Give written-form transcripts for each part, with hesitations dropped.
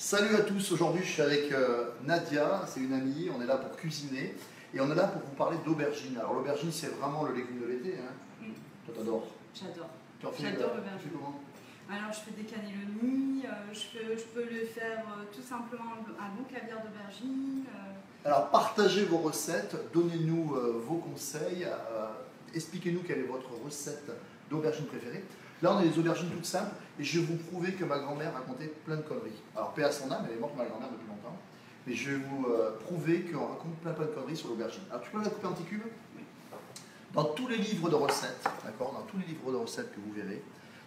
Salut à tous, aujourd'hui je suis avec Nadia, c'est une amie, on est là pour cuisiner et on est là pour vous parler d'aubergine. Alors l'aubergine c'est vraiment le légume de l'été, hein. Toi t'adores. J'adore. Tu J'adore fais l'aubergine. comment? Alors je fais des cannelloni, je peux le faire tout simplement un bon caviar d'aubergine. Alors partagez vos recettes, donnez-nous vos conseils, expliquez-nous quelle est votre recette d'aubergine préférée. Là on a des aubergines toutes simples et je vais vous prouver que ma grand-mère racontait plein de conneries. Alors paix à son âme, elle est morte ma grand-mère depuis longtemps, mais je vais vous prouver qu'on raconte plein de conneries sur l'aubergine. Alors tu peux la couper en petits cubes? Oui. Dans tous les livres de recettes, d'accord, dans tous les livres de recettes que vous verrez,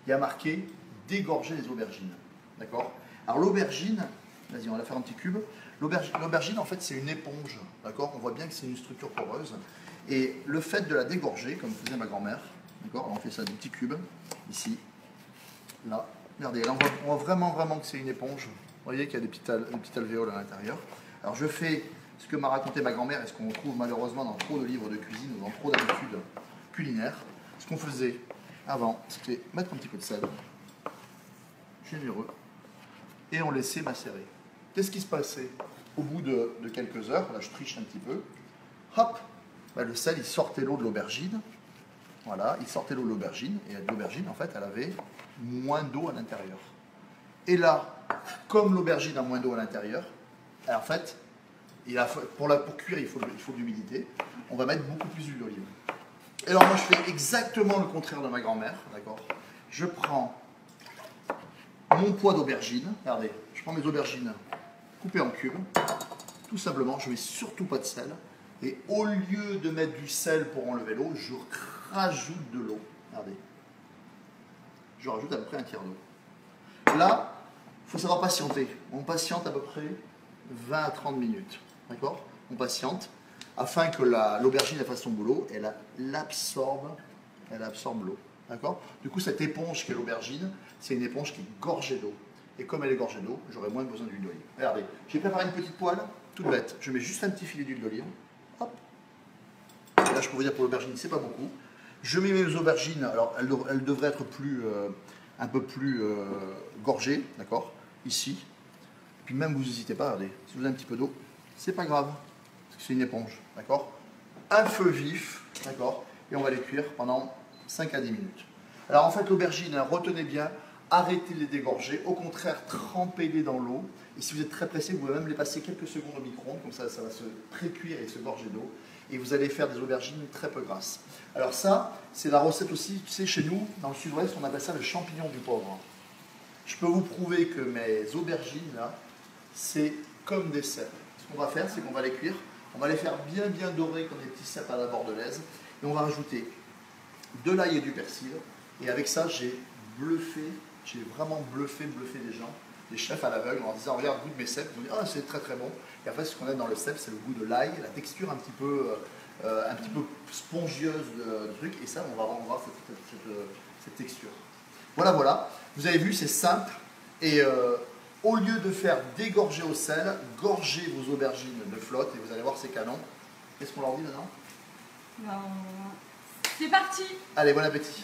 il y a marqué dégorger les aubergines, d'accord. Alors l'aubergine, vas-y on va la faire en petits cubes. L'aubergine en fait c'est une éponge, d'accord. On voit bien que c'est une structure poreuse et le fait de la dégorger, comme faisait ma grand-mère, d'accord. On fait ça des petits cubes, ici, là. Regardez, là on voit vraiment que c'est une éponge. Vous voyez qu'il y a des petites alvéoles à l'intérieur. Alors je fais ce que m'a raconté ma grand-mère et ce qu'on trouve malheureusement dans trop de livres de cuisine ou dans trop d'habitudes culinaires. Ce qu'on faisait avant, c'était mettre un petit peu de sel, généreux, et on laissait macérer. Qu'est-ce qui se passait au bout de quelques heures? Là je triche un petit peu. Hop, le sel il sortait l'eau de l'aubergine. Voilà, il sortait l'eau de l'aubergine, et l'aubergine en fait elle avait moins d'eau à l'intérieur. Et là, comme l'aubergine a moins d'eau à l'intérieur, en fait, pour cuire il faut de l'humidité, on va mettre beaucoup plus d'huile d'olive. Et alors moi je fais exactement le contraire de ma grand-mère, d'accord. Je prends mon poids d'aubergine, regardez, je prends mes aubergines coupées en cubes, tout simplement, je mets surtout pas de sel, et au lieu de mettre du sel pour enlever l'eau, je rajoute de l'eau, regardez. Je rajoute à peu près un tiers d'eau. Là, il faut savoir patienter. On patiente à peu près 20 à 30 minutes. D'accord? On patiente afin que l'aubergine fasse son boulot et elle absorbe l'eau. D'accord? Du coup, cette éponge qu'est l'aubergine, c'est une éponge qui est gorgée d'eau. Et comme elle est gorgée d'eau, j'aurai moins besoin d'huile d'olive. Regardez, j'ai préparé une petite poêle, toute bête. Je mets juste un petit filet d'huile d'olive. Hop. Et là, je peux vous dire pour l'aubergine, c'est pas beaucoup. Je mets mes aubergines, alors elles devraient être un peu plus gorgées, d'accord, ici. Puis même vous n'hésitez pas, regardez, si vous avez un petit peu d'eau, c'est pas grave, parce que c'est une éponge, d'accord. Un feu vif, d'accord, et on va les cuire pendant 5 à 10 minutes. Alors en fait l'aubergine, retenez bien, arrêtez de les dégorger, au contraire trempez-les dans l'eau, et si vous êtes très pressé, vous pouvez même les passer quelques secondes au micro-ondes, comme ça va se pré-cuire et se gorger d'eau. Et vous allez faire des aubergines très peu grasses. Alors ça, c'est la recette aussi, tu sais, chez nous, dans le sud-ouest, on appelle ça le champignon du pauvre. Je peux vous prouver que mes aubergines, là, c'est comme des cèpes. Ce qu'on va faire, c'est qu'on va les cuire, on va les faire bien dorés comme des petits cèpes à la bordelaise, et on va rajouter de l'ail et du persil. Et avec ça, j'ai vraiment bluffé les gens, les chefs à l'aveugle, en disant, regarde, goûte mes cèpes, ils vont dire, ah, c'est très bon. Et en fait, ce qu'on a dans le cèpe, c'est le goût de l'ail, la texture un petit peu spongieuse du truc, et ça, on va avoir cette texture. Voilà. Vous avez vu, c'est simple, et au lieu de faire dégorger au sel, gorgez vos aubergines de flotte, et vous allez voir, c'est canon. Qu'est-ce qu'on leur dit maintenant? C'est parti! Allez, bon appétit!